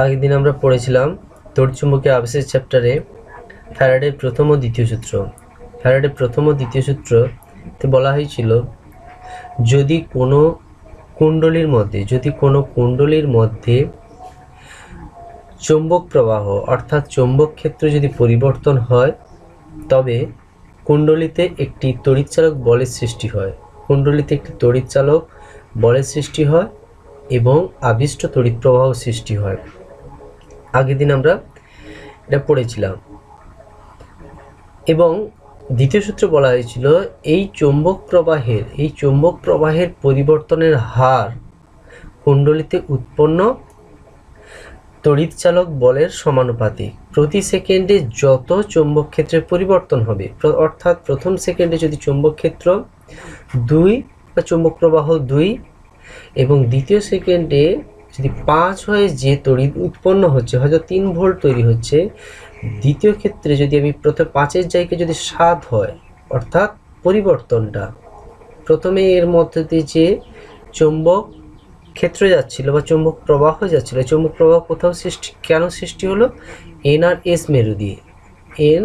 আগের দিন আমরা পড়েছিলাম তড়িৎচুম্বকীয় আবেশের চ্যাপ্টারে ফ্যারাডের প্রথম ও দ্বিতীয় সূত্র। ফ্যারাডের প্রথম ও দ্বিতীয় সূত্রতে বলা হয়েছিল যদি কোনো কুণ্ডলীর মধ্যে চৌম্বক প্রবাহ অর্থাৎ চৌম্বক ক্ষেত্র যদি পরিবর্তন হয় তবে কুণ্ডলীতে একটি তড়িৎচালক বলের সৃষ্টি হয় এবং আবিষ্ট তড়িৎ প্রবাহ সৃষ্টি হয়। আগের দিন আমরা এটা পড়েছিলাম এবং দ্বিতীয় সূত্রে বলা হয়েছিল এই চৌম্বক প্রবাহের পরিবর্তনের হার কুণ্ডলীতে উৎপন্ন তড়িৎচালক বলের সমানুপাতিক। প্রতি সেকেন্ডে যত চৌম্বক ক্ষেত্রের পরিবর্তন হবে, অর্থাৎ প্রথম সেকেন্ডে যদি চৌম্বক ক্ষেত্র 2 বা চৌম্বক প্রবাহ 2 এবং দ্বিতীয় সেকেন্ডে যদি 5 হয়ে যে তড়িৎ উৎপন্ন হচ্ছে, হয়তো 3 ভোল্ট তৈরি হচ্ছে, দ্বিতীয় ক্ষেত্রে যদি আমি প্রথমে 5-এর জায়গায় যদি 7 হয়, অর্থাৎ পরিবর্তনটা প্রথমে এর মধ্যে দিয়ে যে চৌম্বক ক্ষেত্র যাচ্ছিল বা চৌম্বক প্রবাহ যাচ্ছিল, চৌম্বক প্রবাহ কোথাও কেন সৃষ্টি হলো? এন আর এস মেরু দিয়ে, এন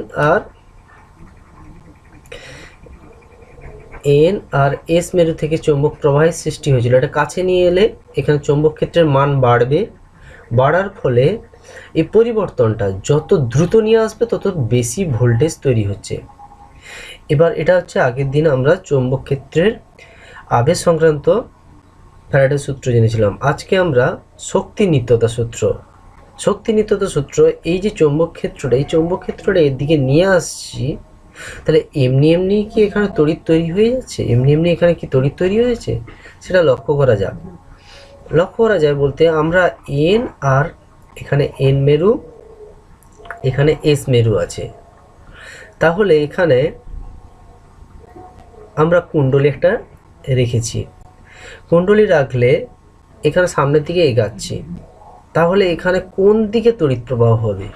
আর এস মেরু থেকে চৌম্বক প্রবাহের সৃষ্টি হয়েছিল। এটা কাছে নিয়ে এলে এখানে চৌম্বক ক্ষেত্রের মান বাড়ার ফলে এই পরিবর্তনটা যত দ্রুত নিয়ে আসবে তত বেশি ভোল্টেজ তৈরি হচ্ছে। এবার এটা হচ্ছে আগের দিন আমরা চৌম্বক ক্ষেত্রের আবেশ সংক্রান্ত ফ্যারাডের সূত্র জেনেছিলাম। আজকে আমরা শক্তি নিত্যতা সূত্র এই যে চৌম্বক ক্ষেত্রটা এর দিকে নিয়ে আসছি, তাহলে এমনি কি এখানে তড়িৎ তৈরি হয়ে যাচ্ছে? এমনি এখানে কি তড়িৎ তৈরি হয়েছে সেটা লক্ষ্য করা যায় বলতে আমরা এন আর এখানে এন মেরু, এখানে এস মেরু আছে, তাহলে এখানে আমরা কুণ্ডলী একটা রেখেছি। কুণ্ডলী রাখলে এখানে সামনের দিকে এগাচ্ছি, তাহলে এখানে কোন দিকে তড়িৎ প্রবাহ হবে?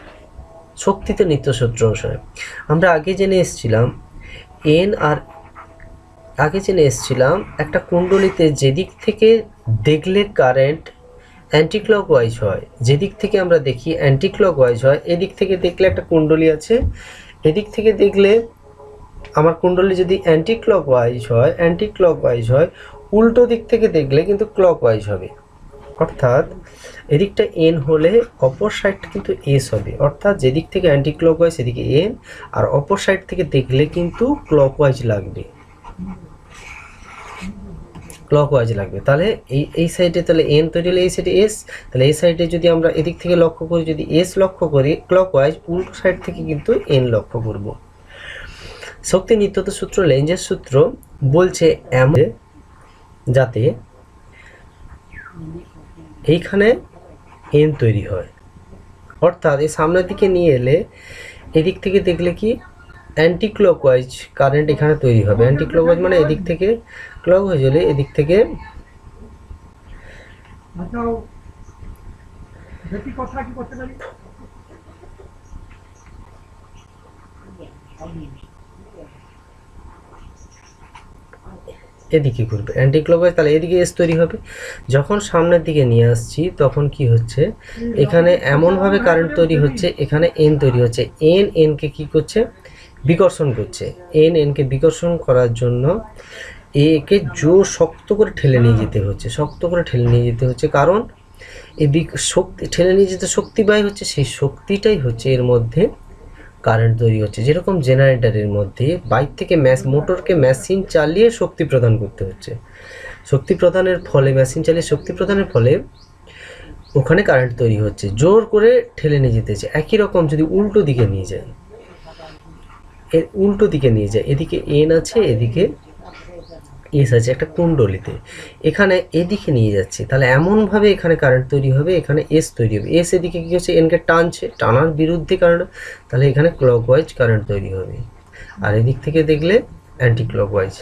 শক্তিতে নিত্য সূত্র অনুসারে আমরা আগে জেনে এসেছিলাম একটা কুণ্ডলীতে যেদিক থেকে দেখলে কারেন্ট অ্যান্টি ক্লকওয়াইজ হয়, যেদিক থেকে আমরা দেখি অ্যান্টি ক্লকওয়াইজ হয়, এদিক থেকে দেখলে একটা কুণ্ডলী আছে, এদিক থেকে দেখলে আমার কুণ্ডলী যদি অ্যান্টি ক্লকওয়াইজ হয়, উল্টো দিক থেকে দেখলে কিন্তু ক্লকওয়াইজ হবে। অর্থাৎ এদিকটা এন হলে অপর সাইডটা কিন্তু এস হবে, অর্থাৎ যেদিক থেকে অ্যান্টি ক্লকওয়াইজ সেদিকে এন, আর অপর সাইড থেকে দেখলে কিন্তু ক্লকওয়াইজ লাগবে। তাহলে এই সাইডে তাহলে এন তৈরি হলে এই সাইডে এস, তাহলে এই সাইডে যদি আমরা এদিক থেকে লক্ষ্য করি, যদি এস লক্ষ্য করি ক্লকওয়াইজ, উল্টো সাইড থেকে কিন্তু এন লক্ষ্য করব। শক্তি নিত্যতা সূত্র, লেঞ্জের সূত্র বলছে এমন যাতে এইখানে এন তৈরি হয়, অর্থাৎ এই সামনের দিকে নিয়ে এলে এদিক থেকে দেখলে কি অ্যান্টি ক্লকওয়াইজ কারেন্ট এখানে তৈরি হবে। অ্যান্টি ক্লকওয়াইজ মানে এদিক থেকে ক্লকওয়াইজ হলে এদিক থেকে এদিকে ঘুরবে অ্যান্টি ক্লকওয়াইজ, তাহলে এদিকে এস তৈরি হবে। যখন সামনের দিকে নিয়ে আসছি তখন কি হচ্ছে, এখানে এমনভাবে কারেন্ট তৈরি হচ্ছে, এখানে এন তৈরি হচ্ছে, এনকে কি করছে? বিকর্ষণ করছে। এনকে বিকর্ষণ করার জন্য একে শক্ত করে ঠেলে নিয়ে যেতে হচ্ছে, কারণ এই ঠেলে নিয়ে যেতে শক্তি ব্যয় হচ্ছে, সেই শক্তিটাই হচ্ছে এর মধ্যে কারেন্ট তৈরি হচ্ছে। যেরকম জেনারেটরের মধ্যে বাইক থেকে মোটরকে মেশিন চালিয়ে শক্তি প্রদান করতে হচ্ছে, মেশিন চালিয়ে শক্তি প্রদানের ফলে ওখানে কারেন্ট তৈরি হচ্ছে, জোর করে ঠেলে নিয়ে যেতে হচ্ছে। একই রকম যদি উল্টো দিকে নিয়ে যায়, এদিকে এন আছে, এদিকে এস আছে একটা কুণ্ডলীতে, এখানে এদিকে নিয়ে যাচ্ছে, তাহলে এমনভাবে এখানে কারেন্ট তৈরি হবে, এখানে এস তৈরি হবে। এস এদিকে কী হচ্ছে? এনকে টানার বিরুদ্ধে কারেন্ট, তাহলে এখানে ক্লকওয়াইজ কারেন্ট তৈরি হবে, আর এদিক থেকে দেখলে অ্যান্টি ক্লকওয়াইজ।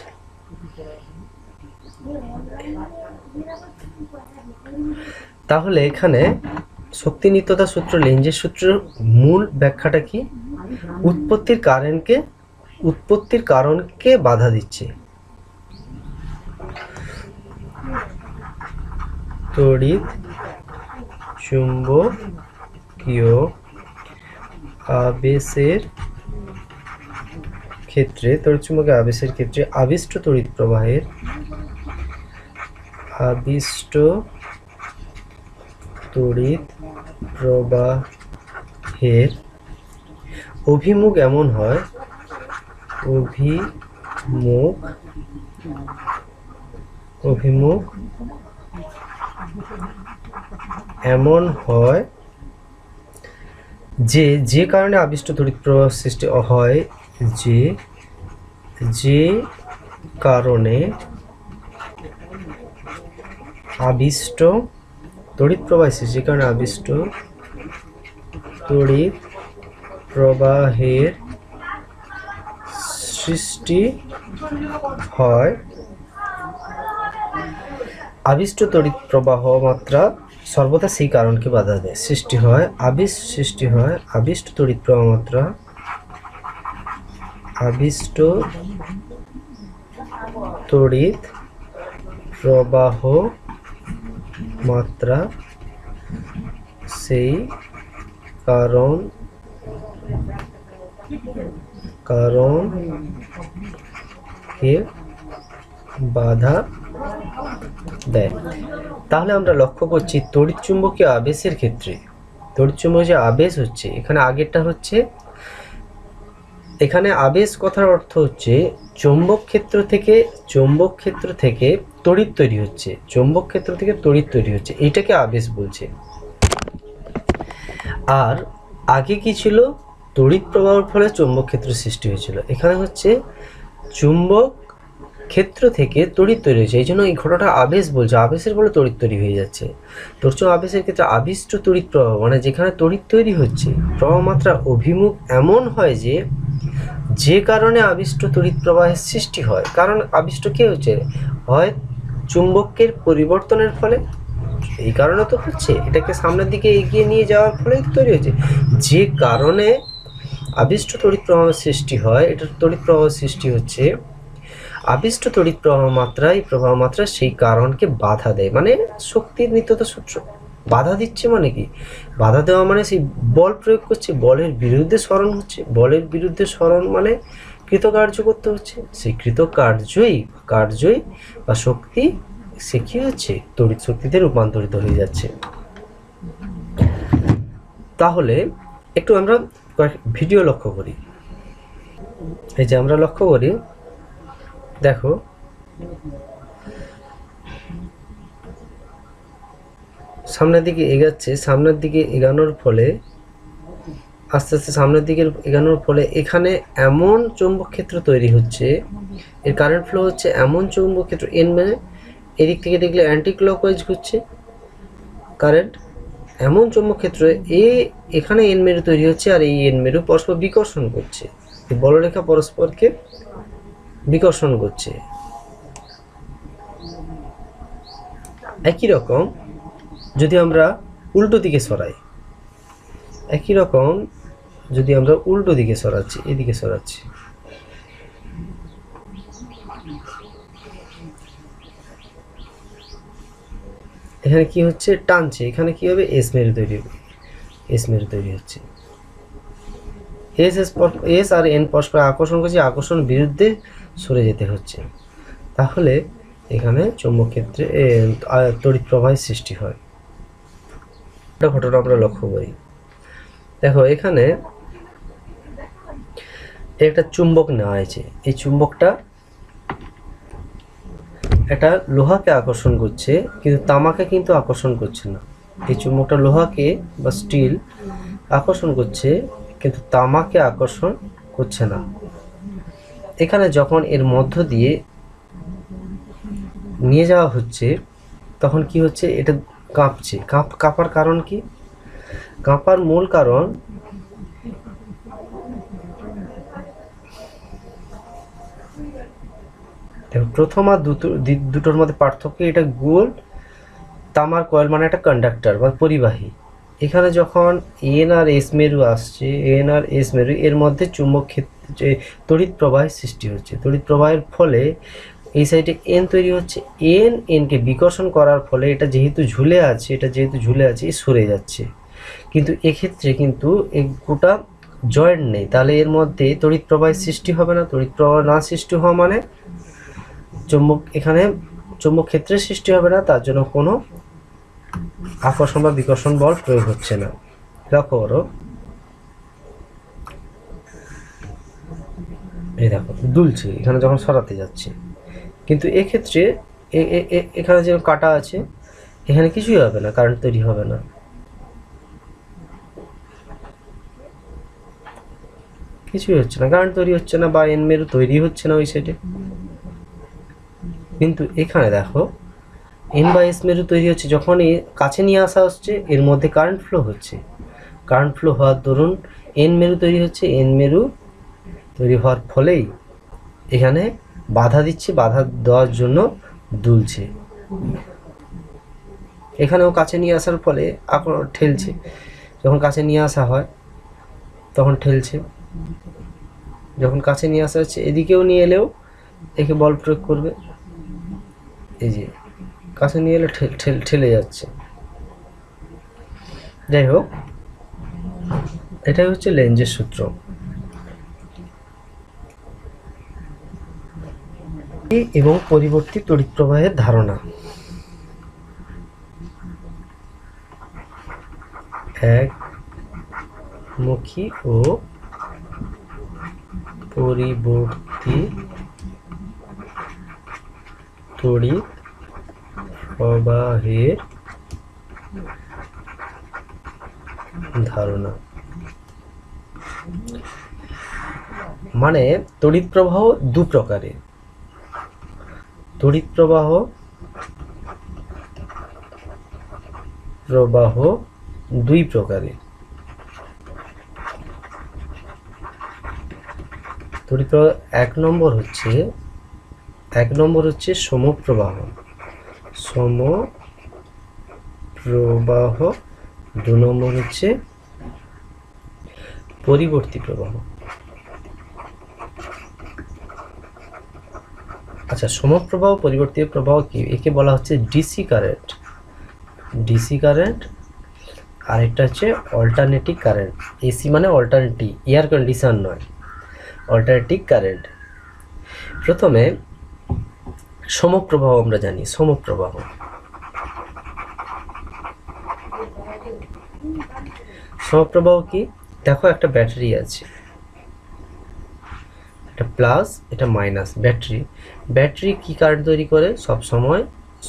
তাহলে এখানে শক্তি নিত্যতা সূত্র, লেঞ্জের সূত্রের মূল ব্যাখ্যাটা কি? উৎপত্তির কারণকে বাধা দিচ্ছে। তড়িৎ চুম্বকীয় আবেশের ক্ষেত্রে তড়িৎচুম্বকীয় আবেশের ক্ষেত্রে আবিষ্ট তড়িৎ প্রবাহের অভিমুখ এমন হয় যে কারণে আবিষ্ট তড়িৎ প্রবাহ সৃষ্টি হয় যে কারণে আবিষ্ট তড়িৎ প্রবাহ প্রবাহের সৃষ্টি হয় আবিষ্ট তড়িৎ প্রবাহ মাত্রা সর্বদা সেই কারণকে বাধা দেয়। সৃষ্টি হয় আবিষ্ট তড়িৎ প্রবাহ মাত্রা সেই কারণকে বাধা দেয়। তাহলে আমরা লক্ষ্য করছি তড়িৎচুম্বকীয় আবেশের ক্ষেত্রে তড়িৎচুম্বকীয় যে আবেশ হচ্ছে, এখানে আগেরটা হচ্ছে, এখানে আবেশ কথার অর্থ হচ্ছে চৌম্বক ক্ষেত্র থেকে তড়িৎ তৈরি হচ্ছে, এইটাকে আবেশ বলছে। আর আগে কি ছিল? তড়িৎ প্রবাহের ফলে চৌম্বক ক্ষেত্র সৃষ্টি হয়েছিল। এখানে হচ্ছে চুম্বক ক্ষেত্র থেকে তড়িৎ তৈরি হয়েছে, এই জন্য এই ঘটনাটা আবেশ বলছে। আবেশের ফলে তড়িৎ তৈরি হয়ে যাচ্ছে। তড়িৎচুম্বকীয় আবেশের ক্ষেত্রে আবিষ্ট তড়িৎ প্রবাহ মানে যেখানে তড়িৎ তৈরি হচ্ছে, প্রবাহ মাত্রা অভিমুখ এমন হয় যে কারণে আবিষ্ট তড়িৎ প্রবাহের সৃষ্টি হয়। কারণ আবিষ্ট কে হচ্ছে? হয় চুম্বকের পরিবর্তনের ফলে, এই কারণে তো হচ্ছে, এটাকে সামনের দিকে এগিয়ে নিয়ে যাওয়ার ফলে তৈরি হচ্ছে। যে কারণে আবিষ্ট তড়িৎ প্রবাহ সৃষ্টি হয়, এটার তড়িৎ প্রবাহ সৃষ্টি হচ্ছে আবিষ্ট তড়িৎ প্রবাহ মাত্রা সেই কারণকে বাধা দেয়। মানে শক্তির নিত্যতা সূত্র। বাধা দিচ্ছে মানে কি? বাধা দেওয়া মানে সেই বল প্রয়োগ করছে, বলের বিরুদ্ধে সরণ হচ্ছে। বলের বিরুদ্ধে সরণ মানে কৃতকার্য করতে হচ্ছে। সেই কার্যই বা শক্তি সে কি হচ্ছে? তড়িৎ শক্তিতে রূপান্তরিত হয়ে যাচ্ছে। তাহলে একটু আমরা ভিডিও লক্ষ্য করি। এই যে আমরা লক্ষ্য করি, দেখো সামনের দিকে এগাচ্ছে, সামনের দিকে এগানোর ফলে আস্তে আস্তে সামনের দিকে এগানোর ফলে এখানে এমন চৌম্বক ক্ষেত্র তৈরি হচ্ছে, এর কারেন্ট ফ্লো হচ্ছে এমন চৌম্বক ক্ষেত্র এন, মানে এদিক থেকে দেখলে অ্যান্টি ক্লকওয়াইজ ঘুরছে কারেন্ট, এমন চৌম্বক ক্ষেত্র এখানে এন মেরু তৈরি হচ্ছে, আর এই এন মেরু পরস্পর বিকর্ষণ করছে। এই বলরেখা পরস্পরকে বিকর্ষণ করছে। একই রকম যদি আমরা উল্টো দিকে সরাই, এদিকে সরাচ্ছি, এখানে কি হচ্ছে? টানছে। এখানে কি হবে? এস মেরু তৈরি হচ্ছে। এস আর এন পরস্পর আকর্ষণ করছে, আকর্ষণ বিরুদ্ধে সরে যেতে হচ্ছে। তাহলে এখানে চৌম্বক ক্ষেত্রে তড়িৎ প্রবাহের সৃষ্টি হয়। একটা ঘটনা আমরা লক্ষ্য করি। দেখো এখানে একটা চুম্বক নেওয়া হয়েছে। এই চুম্বকটা একটা লোহাকে আকর্ষণ করছে, কিন্তু তামাকে কিন্তু আকর্ষণ করছে না। এই চুম্বকটা লোহাকে বা স্টিল আকর্ষণ করছে, কিন্তু তামাকে আকর্ষণ করছে না। এখানে যখন এর মধ্য দিয়ে নিয়ে যাওয়া হচ্ছে, তখন কি হচ্ছে? এটা কাঁপছে। কাঁপার কারণ কি? কাঁপার মূল কারণ প্রথম আর দুটোর মধ্যে পার্থক্য, এটা গোল তামার কয়েল মানে একটা কন্ডাক্টর বা পরিবাহী। এখানে যখন এন আর এস মেরু আসছে, এর মধ্যে চুম্বক ক্ষেত্রে তড়িৎ প্রবাহের সৃষ্টি হচ্ছে। তড়িৎ প্রবাহের ফলে এই সাইডে এন তৈরি হচ্ছে, এনকে বিকর্ষণ করার ফলে এটা যেহেতু ঝুলে আছে সরে যাচ্ছে। কিন্তু এক্ষেত্রে কিন্তু এই গোটা জয়েন্ট নেই, তাহলে এর মধ্যে তড়িৎ প্রবাহের সৃষ্টি হবে না। তড়িৎ প্রবাহ না সৃষ্টি হওয়া মানে এখানে চৌম্বক ক্ষেত্রের সৃষ্টি হবে না, তার জন্য কোনো আকর্ষণ বা বিকর্ষণ বল প্রয়োগ হচ্ছে না। লক্ষ্য করো, এই দেখো দুলছে এখানে যখন সরাতে যাচ্ছে, কিন্তু এক্ষেত্রে এখানে যে কাটা আছে এখানে কিছুই হবে না, কারেন্ট তৈরি হবে না, কিছুই হচ্ছে না, কারেন্ট তৈরি হচ্ছে না, বা এন মেরু তৈরি হচ্ছে না ওই সাইডে। কিন্তু এখানে দেখো এন বা এস মেরু তৈরি হচ্ছে, যখনই কাছে নিয়ে আসা হচ্ছে এর মধ্যে কারেন্ট ফ্লো হচ্ছে, কারেন্ট ফ্লো হওয়ার দরুন এন মেরু তৈরি হচ্ছে, এন মেরু তৈরি হওয়ার ফলেই এখানে বাধা দিচ্ছে, বাধা দেওয়ার জন্য দুলছে। এখানেও কাছে নিয়ে আসার ফলে ঠেলছে, যখন কাছে নিয়ে আসা হয় তখন ঠেলছে, যখন কাছে নিয়ে আসা হচ্ছে এদিকেও নিয়ে এলেও একে বল প্রয়োগ করবে, এই যে কাছে নিয়ে এলে ঠেলে যাচ্ছে। যাই হোক, এটাই হচ্ছে লেঞ্জের সূত্র। এবং পরিবর্তী তড়িৎ প্রবাহের ধারণা। একমুখী ও পরিবর্তী তড়িৎ প্রবাহের ধারণা মানে তড়িৎ প্রবাহ দু প্রকারের, তড়িৎ প্রবাহ দুই প্রকারের। তড়িৎ প্রবাহ এক নম্বর হচ্ছে সমপ্রবাহ, দু নম্বর হচ্ছে পরিবর্তী প্রবাহ। আচ্ছা, সমপ্রবাহ পরিবর্তী প্রবাহ কি? একে বলা হচ্ছে ডিসি কারেন্ট, আর একটা হচ্ছে অল্টারনেটিং কারেন্ট। এসি মানে অল্টারনেটিভ, এয়ার কন্ডিশন নয়, অল্টারনেটিং কারেন্ট। প্রথমে সমপ্রবাহ আমরা জানি, সমপ্রবাহ কি? দেখো একটা ব্যাটারি আছে, এটা প্লাস এটা মাইনাস, ব্যাটারি কি কারেন্ট তৈরি করে? সব সময়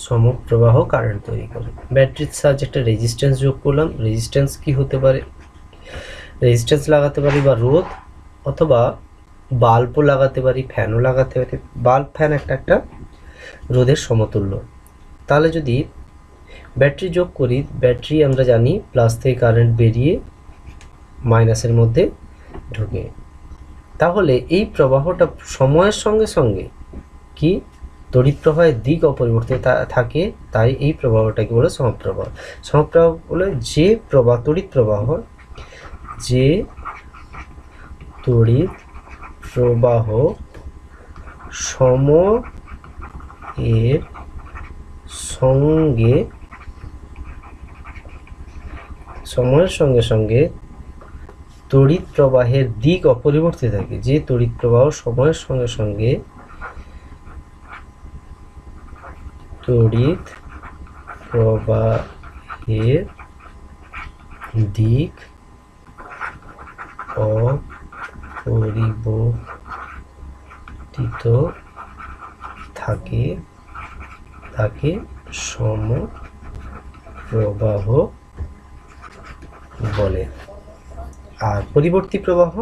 সমপ্রবাহ কারেন্ট তৈরি করে। ব্যাটারির সাহায্যে একটা রেজিস্ট্যান্স যোগ করলাম, রেজিস্ট্যান্স কি হতে পারে? রেজিস্ট্যান্স লাগাতে পারি বা রোধ, অথবা বাল্বও লাগাতে পারি, ফ্যানও লাগাতে পারি। বাল্ব ফ্যান একটা রোধের সমতুল্য। তাহলে যদি ব্যাটারি যোগ করি, ব্যাটারি আমরা জানি প্লাস থেকে কারেন্ট বেরিয়ে মাইনাসের মধ্যে ঢুকে, তাহলে এই প্রবাহটা সময়ের সঙ্গে সঙ্গে কি তড়িৎ প্রবাহের দিক অপরিবর্তিত থাকে, তাই এই প্রবাহটাকে বলে সমপ্রবাহ। সমপ্রবাহ বলে যে তড়িৎ প্রবাহ সময়ের সঙ্গে সঙ্গে তড়িৎ প্রবাহের দিক অপরিবর্তিত থাকে, যে তড়িৎ প্রবাহ সময়ের সঙ্গে সঙ্গে তড়িৎ প্রবাহের দিক অপরিবর্তিত থাকে তাকে সমপ্রবাহ বলে। আর পরিবর্তী প্রবাহ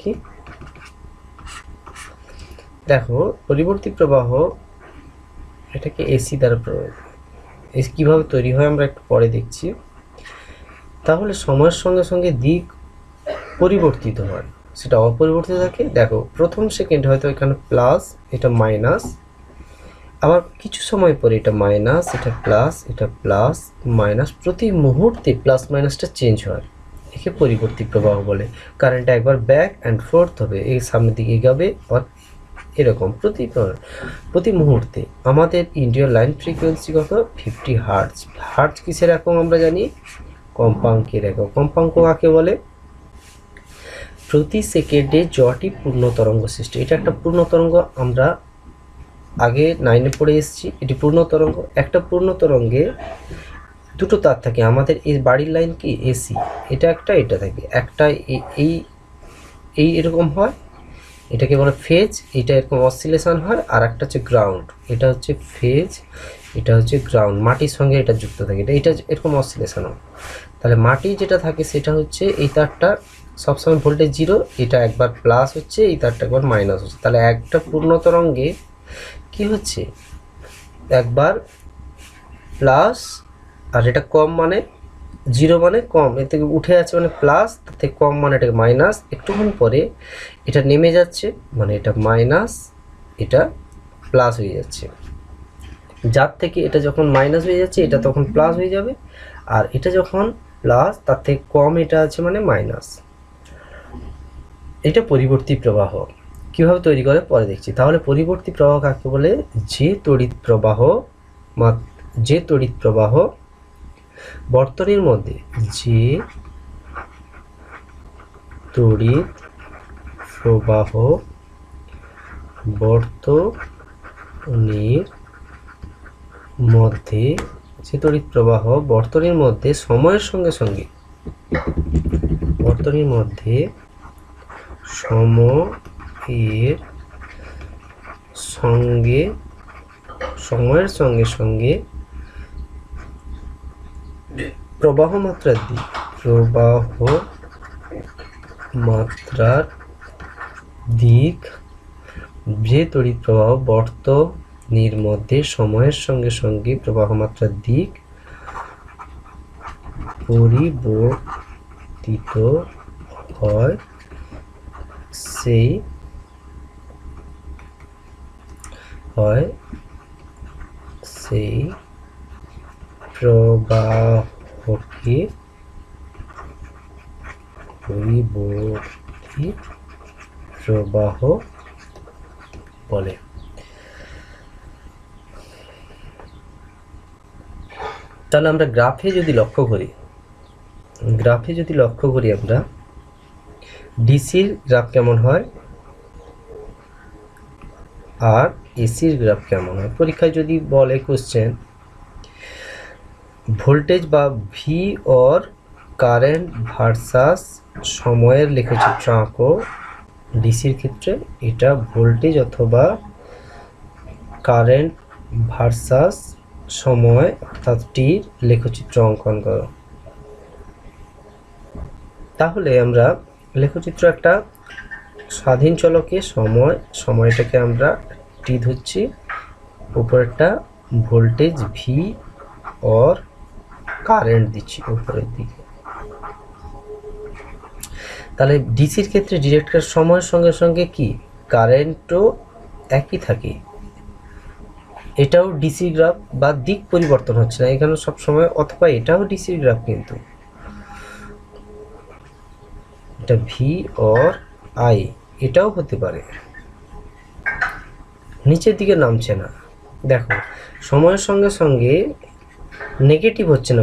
কি? দেখো, পরিবর্তী প্রবাহ এটাকে এসি দ্বারা কিভাবে তৈরি হয় আমরা একটু পরে দেখছি। তাহলে সময়ের সঙ্গে সঙ্গে দিক পরিবর্তিত হয়, সেটা অপরিবর্তিত থাকে। দেখো, প্রথম সেকেন্ড হয়তো এখানে প্লাস, এটা মাইনাস, আবার কিছু সময় পরে এটা মাইনাস, এটা প্লাস, এটা প্লাস মাইনাস, প্রতি মুহূর্তে প্লাস মাইনাসটা চেঞ্জ হয়, একে পরিবর্তী প্রবাহ বলে। কারেন্টটা একবার ব্যাক অ্যান্ড ফোর্থ হবে, এই সামনের দিকে এগাবে, আর এরকম প্রতি মুহূর্তে। আমাদের ইন্ডিয়ার লাইন ফ্রিকোয়েন্সি কত? 50 হার্টজ। হার্টজ কিসের একক আমরা জানি? কম্পাঙ্কের একক। কম্পাঙ্ক কাকে বলে? প্রতি সেকেন্ডে যটি পূর্ণ তরঙ্গ সৃষ্টি। এটা একটা পূর্ণ তরঙ্গ, আমরা আগে 9-এ পড়ে এসেছি। এটি পূর্ণ তরঙ্গ। একটা পূর্ণ তরঙ্গে দুটো তার থাকে। আমাদের এই বাড়ির লাইন কি এসি, এটা একটা, এটা থাকে একটা, এই এই এরকম হয়, এটাকে বলে ফেজ, এটা এরকম অসিলেশন হয়। আর একটা হচ্ছে গ্রাউন্ড, এটা হচ্ছে ফেজ, এটা হচ্ছে গ্রাউন্ড, মাটির সঙ্গে এটা যুক্ত থাকে, এটা এরকম অসিলেশন হয়। তাহলে মাটি যেটা থাকে সেটা হচ্ছে এই তারটা সবসময় ভোল্টেজ 0, এটা একবার প্লাস হচ্ছে, এই তারটা একবার মাইনাস হচ্ছে। তাহলে একটা পূর্ণ তরঙ্গে কি হচ্ছে? একবার প্লাস, আর এটা কম মানে 0 মানে কম, এর থেকে উঠে আছে মানে প্লাস, তার থেকে কম মানে এটাকে মাইনাস। একটুক্ষণ পরে এটা নেমে যাচ্ছে, মানে এটা মাইনাস, এটা প্লাস হয়ে যাচ্ছে। যার থেকে এটা যখন মাইনাস হয়ে যাচ্ছে, এটা তখন প্লাস হয়ে যাবে। আর এটা যখন প্লাস, তার থেকে কম এটা আছে মানে মাইনাস। এটা পরিবর্তী প্রবাহ। কিভাবে তৈরি করে পরে দেখছি। তাহলে পরিবর্তী প্রবাহ কাকে বলে? যে তড়িৎ প্রবাহ বর্তনীর মধ্যে, যে তড়িৎ প্রবাহ বর্তনীর মধ্যে, যে তড়িৎ প্রবাহ বর্তনীর মধ্যে সময়ের সঙ্গে সঙ্গে, বর্তনীর মধ্যে সময়ের সঙ্গে সঙ্গে প্রবাহ মাত্রার দিক, যে তড়িৎ প্রবাহ বর্তনীর মধ্যে সময়ের সঙ্গে সঙ্গে প্রবাহ মাত্রার দিক পরিবর্তিত হয়, সেই প্রবাহকে পরিবর্তী প্রবাহ বলে। তাহলে আমরা গ্রাফে যদি লক্ষ্য করি আমরা ডিসির গ্রাফ কেমন হয় আর এসির গ্রাফ কেমন হয়। পরীক্ষায় যদি বলে কোশ্চেন, ভোল্টেজ বা ভি অর কারেন্ট ভার্সাস সময়ের লেখচিত্র আঁকো। ডিসির ক্ষেত্রে এটা ভোল্টেজ অথবা কারেন্ট ভার্সাস সময় অর্থাৎ টির লেখচিত্র অঙ্কন করো। তাহলে আমরা লেখচিত্র, একটা স্বাধীন চলকে সময়টাকে আমরা টি ধরছি, উপরেরটা ভোল্টেজ ভি অর কারেন্ট দিচ্ছি উপরের দিকে। তাহলে ডিসির ক্ষেত্রে ডিরেক্ট সময়ের সঙ্গে সঙ্গে কি কারেন্টও একই থাকে, এটাও ডিসি গ্রাফ বা দিক পরিবর্তন হচ্ছে না এখানে সব সময়, অথবা এটাও ডিসি গ্রাফ, কিন্তু এটা ভি অর আই এটাও হতে পারে, নিচের দিকে নামছে না। দেখো সময়ের সঙ্গে সঙ্গে নেগেটিভ হচ্ছে না,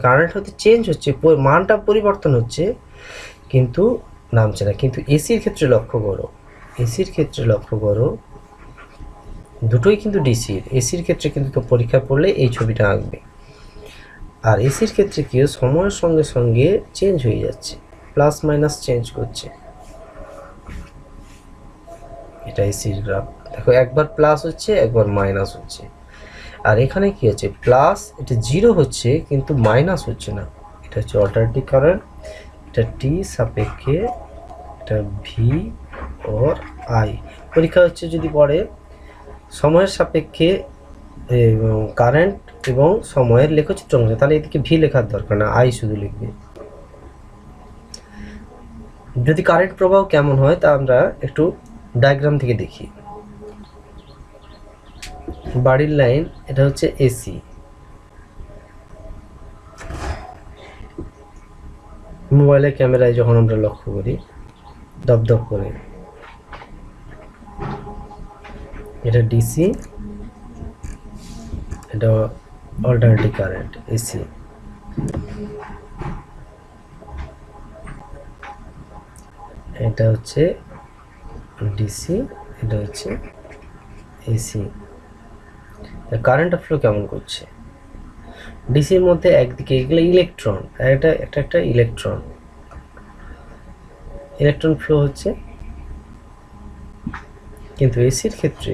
কারেন্ট হতে চেঞ্জ হচ্ছে, মানটা পরিবর্তন হচ্ছে, কিন্তু নামছে না। কিন্তু এসির ক্ষেত্রে লক্ষ্য করো, দুটোই কিন্তু ডিসির। এসির ক্ষেত্রে কিন্তু তো পরীক্ষা পড়লে এই ছবিটা আঁকবে, আর এসির ক্ষেত্রে কি সময়ের সঙ্গে সঙ্গে চেঞ্জ হয়ে যাচ্ছে, প্লাস মাইনাস চেঞ্জ করছে। এটা এসির গ্রাফ। দেখো একবার প্লাস হচ্ছে, একবার মাইনাস হচ্ছে। আর এখানে কি হচ্ছে? প্লাস, এটা 0 হচ্ছে কিন্তু মাইনাস হচ্ছে না। এটা হচ্ছে অল্টারনেটিং কারেন্ট, এটা টি সাপেক্ষে, এটা ভি অর আই। পরীক্ষা হচ্ছে যদি পড়ে সময়ের সাপেক্ষে কারেন্ট এবং সময়ের লেখচিত্র অংশ, তাহলে এদিকে ভি লেখার দরকার না, আই শুধু লিখবে। যদি কারেন্ট প্রবাহ কেমন হয় তা আমরা একটু ডায়াগ্রাম থেকে দেখি। বাড়ির লাইন, এটা হচ্ছে এসি। মোবাইলের ক্যামেরায় যখন আমরা লক্ষ্য করি দপদপ করে, এটা ডিসি, এটা অল্টারনেটিভ কারেন্ট এসি। এটা হচ্ছে ডিসি, এটা হচ্ছে এসি। কারেন্ট ফ্লো কেমন করছে? ডিসির মধ্যে একদিকে এগুলো ইলেকট্রন, এটা একটা ইলেকট্রন, ইলেকট্রন ফ্লো হচ্ছে। কিন্তু এসির ক্ষেত্রে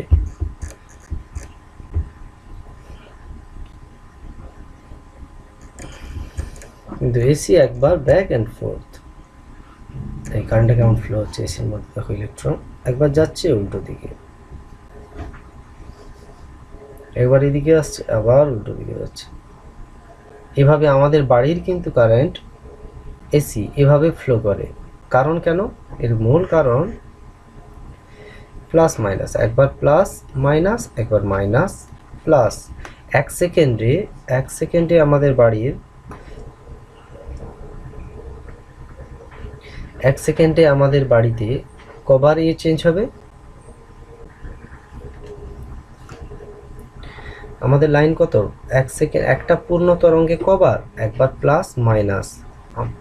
এসি একবার ব্যাক অ্যান্ড ফোর্থ। এই কারেন্টটা কেমন ফ্লো হচ্ছে এসির মধ্যে, দেখো ইলেকট্রন একবার যাচ্ছে উল্টো দিকে, একবার এদিকে আসছে, আবার উল্টো দিকে যাচ্ছে। এভাবে আমাদের বাড়ির কিন্তু কারেন্ট এসি এভাবে ফ্লো করে। কারণ কেন? এর মূল কারণ প্লাস মাইনাস, একবার প্লাস মাইনাস, একবার মাইনাস প্লাস। এক সেকেন্ডে আমাদের বাড়ির বাড়িতে কবার চেঞ্জ হবে? আমাদের লাইন কত? এক সেকেন্ড, একটা পূর্ণ তরঙ্গে কবার? একবার প্লাস মাইনাস।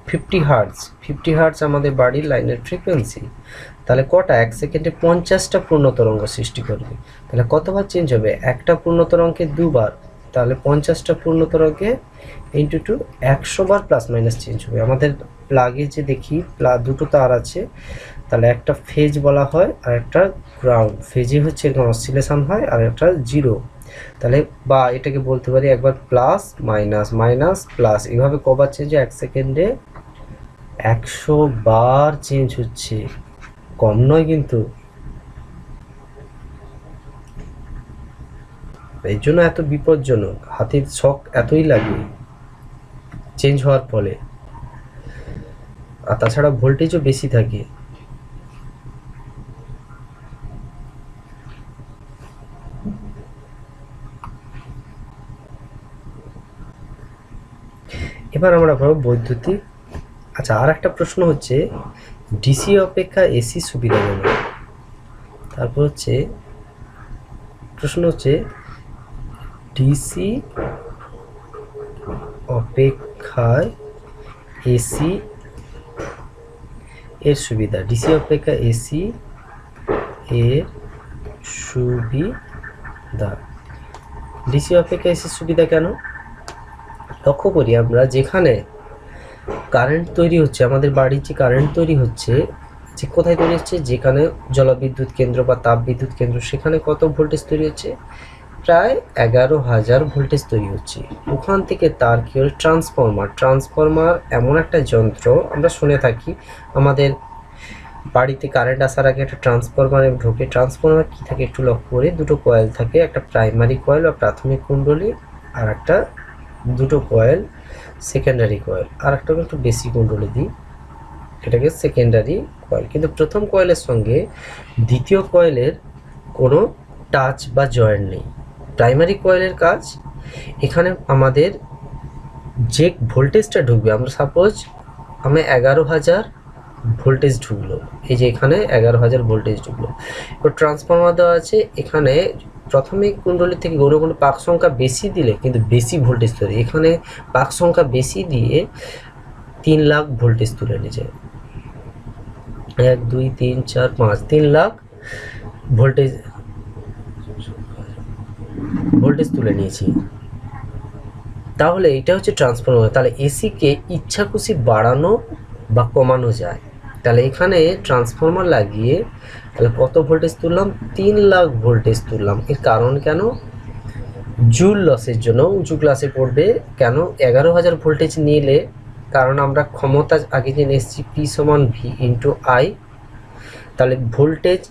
50 হার্টজ আমাদের বাড়ির লাইনের ফ্রিকোয়েন্সি। তাহলে কটা? এক সেকেন্ডে 50টা পূর্ণ তরঙ্গ সৃষ্টি করবে। তাহলে কতবার চেঞ্জ হবে? একটা পূর্ণ তরঙ্গে দুবার, তাহলে 50টা পূর্ণ তরঙ্গে ইন্টু 2, 100 বার প্লাস মাইনাস চেঞ্জ হবে। আমাদের প্লাগে যে দেখি দুটো তার আছে, তাহলে একটা ফেজ বলা হয় আর একটা গ্রাউন্ড। ফেজে হচ্ছে এরকম অসিলেশন হয় আর একটা জিরো। তাহলে বা এটাকে বলতে পারি একবার প্লাস মাইনাস মাইনাস প্লাস, এইভাবে কবার চেঞ্জ হয়? এক সেকেন্ডে 100 বার চেঞ্জ হচ্ছে, কম নয় কিন্তু। এই জন্য এত বিপজ্জনক, হাতের শক এতই লাগে চেঞ্জ হওয়ার ফলে। আর তাছাড়া ভোল্টেজও বেশি থাকে। এবার আমরা ভাবো বৈদ্যুতিক। আচ্ছা, আর একটা প্রশ্ন হচ্ছে ডিসি অপেক্ষা এসি সুবিধাজনক। তারপর হচ্ছে প্রশ্ন হচ্ছে ডিসি অপেক্ষায় এসি এর সুবিধা। ডিসি অপেক্ষা এসি এর সুবিধা। ডিসি অপেক্ষা এসির সুবিধা কেন? লক্ষ্য করি আমরা, যেখানে কারেন্ট তৈরি হচ্ছে, আমাদের বাড়ির যে কারেন্ট তৈরি হচ্ছে, যে কোথায় তৈরি হচ্ছে? যেখানে জলবিদ্যুৎ কেন্দ্র বা তাপ বিদ্যুৎ কেন্দ্র, সেখানে কত ভোল্টেজ তৈরি হচ্ছে? প্রায় 11,000 ভোল্টেজ তৈরি হচ্ছে। ওখান থেকে তার কি হল? ট্রান্সফরমার এমন একটা যন্ত্র আমরা শুনে থাকি, আমাদের বাড়িতে কারেন্ট আসার আগে একটা ট্রান্সফরমারে ঢোকে। ট্রান্সফরমার কি থাকে একটু লক্ষ্য করে, দুটো কয়েল থাকে, একটা প্রাইমারি কয়েল বা প্রাথমিক কুণ্ডলী, আর একটা দুটো কয়েল সেকেন্ডারি কয়েল, আর একটা একটু বেশি কুণ্ডলী দিই, এটাকে সেকেন্ডারি কয়েল। কিন্তু প্রথম কয়েলের সঙ্গে দ্বিতীয় কয়েলের কোনো টাচ বা জয়েন্ট নেই। প্রাইমারি কয়েলের কাজ, এখানে আমাদের যে ভোল্টেজটা ঢুকবে, আমরা সাপোজ 11,000 ভোল্টেজ ঢুকলো, এই যে এখানে 11,000 ভোল্টেজ ঢুকলো। তো ট্রান্সফরমার দেওয়া আছে, এখানে প্রাথমিক কুণ্ডলী থেকে কোনো কোনো পাক সংখ্যা বেশি দিলে কিন্তু বেশি ভোল্টেজ তৈরি। এখানে পাক সংখ্যা বেশি দিয়ে 3 লাখ ভোল্টেজ তুলে নিয়ে যায়। 1 2 3 4 5, 3 লাখ ভোল্টেজ তুলে নিয়েছি। তাহলে এটা হচ্ছে ট্রান্সফরমার। তাহলে এসিকে ইচ্ছা খুশি বাড়ানো বা কমানো যায়। তাহলে এখানে ট্রান্সফরমার লাগিয়ে তাহলে কত ভোল্টেজ তুললাম? 3 লাখ ভোল্টেজ তুললাম। এর কারণ কেন? জুল লসের জন্য। উঁচু ক্লাসে পড়বে কেন 11,000 ভোল্টেজ নিলে, কারণ আমরা ক্ষমতা আগে জেনে এসেছি পি সমান ভি ইন্টু আই। তাহলে ভোল্টেজ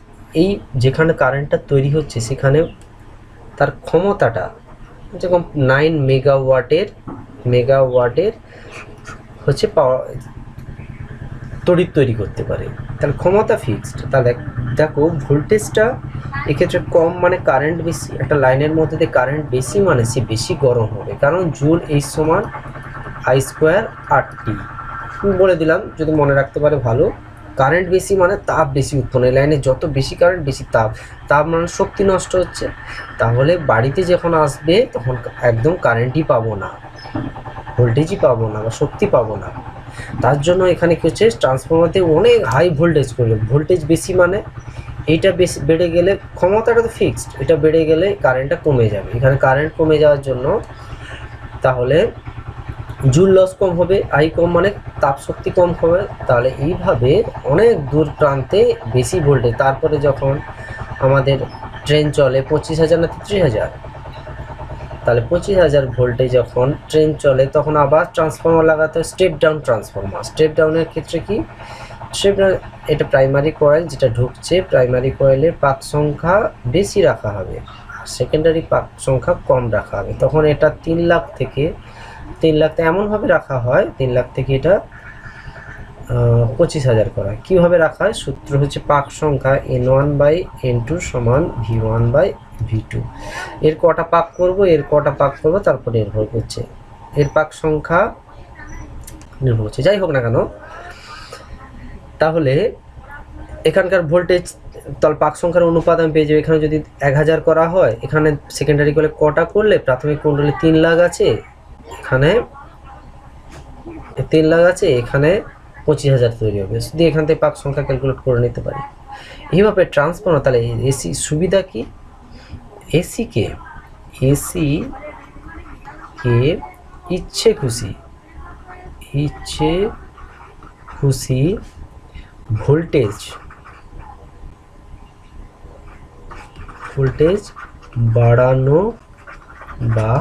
এই যেখানে কারেন্টটা তৈরি হচ্ছে সেখানে তার ক্ষমতাটা যেরকম 9 মেগাওয়াটের হচ্ছে পাওয়ার তড়িৎ তৈরি করতে পারে। তাহলে ক্ষমতা ফিক্সড। তাহলে দেখো ভোল্টেজটা এক্ষেত্রে কম মানে কারেন্ট বেশি, একটা লাইনের মধ্যে দিয়ে কারেন্ট বেশি মানে সে বেশি গরম হবে, কারণ জুল এইচ সমান আই স্কোয়ার আর টি। বলে দিলাম, যদি মনে রাখতে পারে ভালো। কারেন্ট বেশি মানে তাপ বেশি উৎপন্ন, এই লাইনে যত বেশি কারেন্ট বেশি তাপ, তাপ মানে শক্তি নষ্ট হচ্ছে, তাহলে বাড়িতে যখন আসবে তখন একদম কারেন্টই পাবো না, ভোল্টেজই পাবো না বা শক্তি পাবো না। তার জন্য এখানে কি হচ্ছে, ট্রান্সফরমারতে অনেক হাই ভোল্টেজ করলে, ভোল্টেজ বেশি মানে এইটা বেশি বেড়ে গেলে, ক্ষমতাটা তো ফিক্সড, এটা বেড়ে গেলে কারেন্টটা কমে যাবে। এখানে কারেন্ট কমে যাওয়ার জন্য তাহলে জুল লস কম হবে, আই কম মানে তাপ শক্তি কম হবে, তাহলে এইভাবে অনেক দূর প্রান্তে বেশি ভোল্টেজ। তারপরে যখন আমাদের ট্রেন চলে 25,000 না 33,000, তাহলে 25,000 ভোল্টে যখন ট্রেন চলে তখন আবার ট্রান্সফরমার লাগাতে হয়, স্টেপ ডাউন ট্রান্সফরমার। স্টেপ ডাউনের ক্ষেত্রে কি, স্টেপ ডাউন এটা প্রাইমারি কয়েল যেটা ঢুকছে, প্রাইমারি কয়েলের পাক সংখ্যা বেশি রাখা হবে আর সেকেন্ডারি পাক সংখ্যা কম রাখা হবে। তখন এটা 3 লাখ থেকে 3 লাখ এমনভাবে রাখা হয়, 3 লাখ থেকে এটা 25,000 করা হয়। কীভাবে রাখা হয়, সূত্র হচ্ছে পাক সংখ্যা N1/N2 সমান V1/V2। এর কটা পাক করব, তারপর নির্ভর করছে এর পাক সংখ্যা নির্ভর করছে, যাই হোক না কেন। তাহলে এখানকার ভোল্টেজ তাহলে পাক সংখ্যার অনুপাত আমি পেয়ে যাবো। এখানে যদি 1000 করা হয়, এখানে সেকেন্ডারি করলে কটা করলে, প্রাথমিক কুণ্ডলে 3 লাখ আছে, এখানে 3 লাখ আছে, এখানে 25,000 তৈরি হবে। যদি এখান থেকে পাক সংখ্যা ক্যালকুলেট করে নিতে পারি। এইভাবে ট্রান্সফরমার, তাহলে এসি সুবিধা কি, এসি কে ইচ্ছে খুশি ভোল্টেজ বাড়ানো বা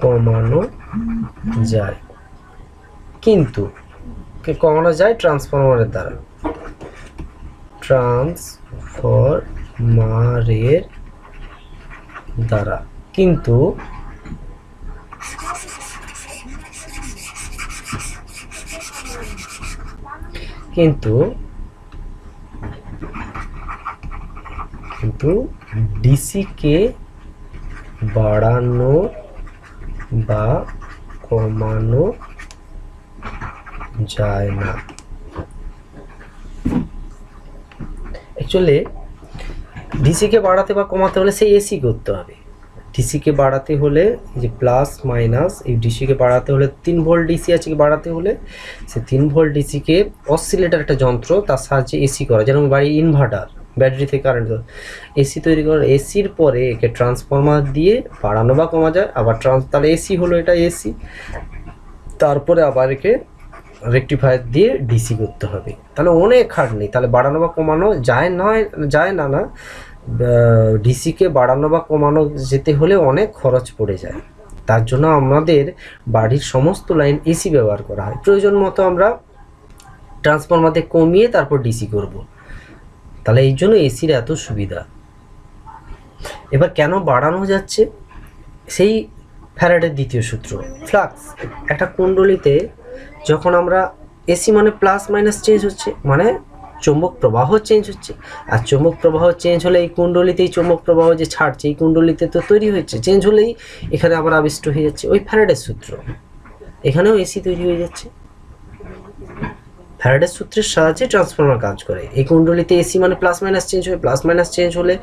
কমানো যায়, কিন্তু কমানো যায় ট্রান্সফরমারের দ্বারা, কিন্তু ডিসি কে বাড়ানো বা কমানো যায় না। অ্যাকচুয়ালি ডিসিকে বাড়াতে বা কমাতে হলে সেই এসি করতে হবে। ডিসিকে বাড়াতে হলে যে প্লাস মাইনাস, এই ডিসিকে বাড়াতে হলে 3 ভোল্ট ডিসি আছে, বাড়াতে হলে সে 3 ভোল্ট ডিসিকে অসিলেটর একটা যন্ত্র, তার সাহায্যে এসি করা, যেমন বাড়ি ইনভার্টার, ব্যাটারি থেকে কারেন্ট এসি তৈরি করা। এসির পরে একে ট্রান্সফরমার দিয়ে বাড়ানো বা কমা যায়, আবার তাহলে এসি হলো, এটা এসি, তারপরে আবার একে রেকটিফায়ার দিয়ে ডিসি করতে হবে। তাহলে অনেক খাটনি, তাহলে বাড়ানো বা কমানো যায় না ডিসিকে বাড়ানো বা কমানো যেতে হলে অনেক খরচ পড়ে যায়। তার জন্য আমাদের বাড়ির সমস্ত লাইন এসি ব্যবহার করা হয়। প্রয়োজন মতো আমরা ট্রান্সফরমারতে কমিয়ে তারপর ডিসি করব। তাহলে এই জন্য এসির এত সুবিধা। এবার কেন বাড়ানো যাচ্ছে, সেই ফ্যারাডের দ্বিতীয় সূত্র, ফ্লাক্স। একটা কুণ্ডলিতে যখন আমরা এসি মানে প্লাস মাইনাস চেঞ্জ হচ্ছে, মানে চৌম্বক প্রবাহ চেঞ্জ হচ্ছে, আর চৌম্বক প্রবাহ চেঞ্জ হলে এই কুণ্ডলিতেই চৌম্বক প্রবাহ যে ছাড়ছে এই কুণ্ডলিতে তো তৈরি হচ্ছে, চেঞ্জ হলেই এখানে আবার আবিষ্ট হয়ে যাচ্ছে, ওই ফ্যারাডের সূত্র। এখানেও এসি তৈরি হয়ে যাচ্ছে। ফ্যারাডের সূত্রের সাহায্যে ট্রান্সফরমার কাজ করে। এই কুণ্ডলিতে এসি মানে প্লাস মাইনাস চেঞ্জ হয়, প্লাস মাইনাস চেঞ্জ হলে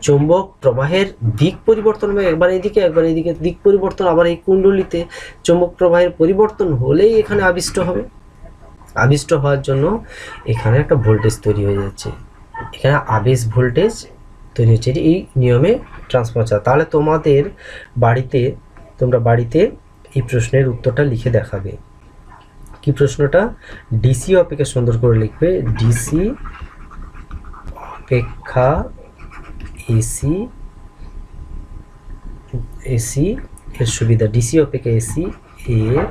চৌম্বক প্রবাহের দিক পরিবর্তন হবে, একবার এইদিকে একবার এইদিকে দিক পরিবর্তন, আবার এই কুণ্ডলিতে চৌম্বক প্রবাহের পরিবর্তন হলেই এখানে আবিষ্ট হবে। আবিষ্ট হওয়ার জন্য এখানে একটা ভোল্টেজ তৈরি হয়ে যাচ্ছে, এখানে আবেশ ভোল্টেজ তৈরি হচ্ছে, এই নিয়মে ট্রান্সফরমার। তাহলে তোমরা বাড়িতে এই প্রশ্নের উত্তরটা লিখে দেখাবে। কি প্রশ্নটা, ডিসি অপেক্ষা সুন্দর করে লিখবে, ডিসি অপেক্ষা এসি এর সুবিধা, ডিসি অপেক্ষা এসি এর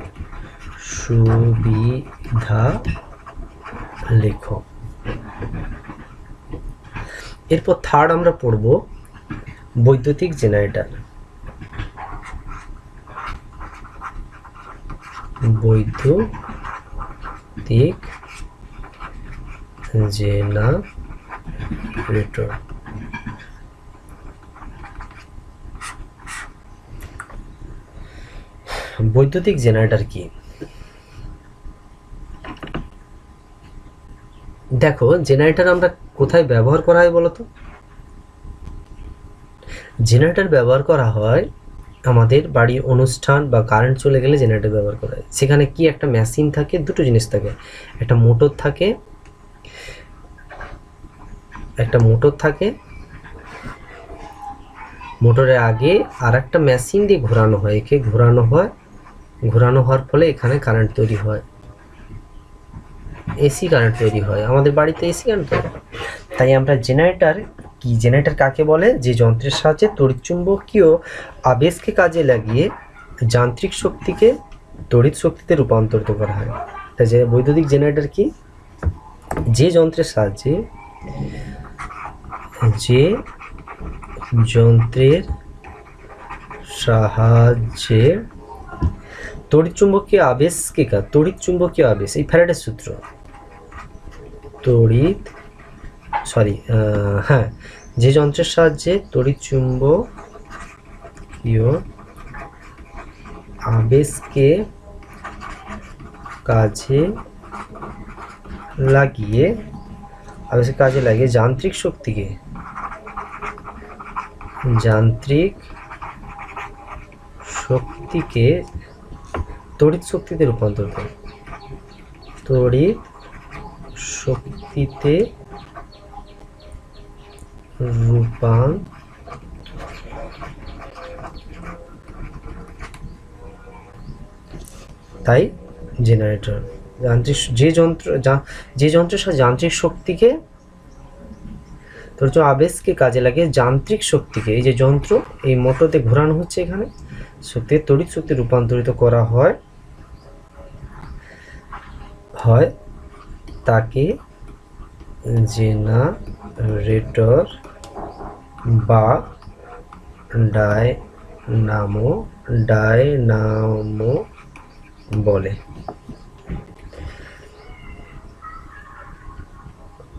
সুবিধা লেখো। এরপর থার্ড আমরা পড়ব বৈদ্যুতিক জেনারেটর। বৈদ্যুতিক জেনারেটর বৈদ্যুতিক জেনারেটর কি? দেখো, জেনারেটর আমরা কোথায় ব্যবহার করা হয় বলো তো? জেনারেটর ব্যবহার করা হয় আমাদের বাড়ির অনুষ্ঠান বা কারেন্ট চলে গেলে জেনারেটর ব্যবহার করা হয়। সেখানে কি একটা মেশিন থাকে, দুটো জিনিস থাকে, একটা মোটর থাকে, মোটরের আগে আর একটা মেশিন দিয়ে ঘোরানো হয়, একে ঘোরানো হওয়ার ফলে এখানে কারেন্ট তৈরি হয়, এসি কারেন্ট তৈরি হয়। আমাদের বাড়িতে এসি কারেন্ট তৈরি হয়। তাই আমরা জেনারেটর কি, জেনারেটর কাকে বলে? যে যন্ত্রের সাহায্যে তড়িৎচুম্বকীয় আবেশকে কাজে লাগিয়ে যান্ত্রিক শক্তিকে তড়িৎ শক্তিতে রূপান্তরিত করা হয়। তাই যে বৈদ্যুতিক জেনারেটর কি? যে যন্ত্রের সাহায্যে তড়িৎচুম্বকীয় আবেশ, এই ফ্যারাডের সূত্র, যে যন্ত্রের সাহায্যে তড়িৎচুম্বকীয় আবেশকে কাজে লাগিয়ে যান্ত্রিক শক্তিকে তড়িৎ শক্তিতে রূপান্তরিত তাই জেনারেটর যে যন্ত্রের সাথে যান্ত্রিক শক্তিকে আবেশকে কাজে লাগিয়ে যান্ত্রিক শক্তিকে, এই যে যন্ত্র, এই মোটরতে ঘোরানো হচ্ছে, এখানে শক্তিকে তড়িৎ শক্তি রূপান্তরিত করা হয় তাকে জেনারেটর বা ডায়নামো বলে।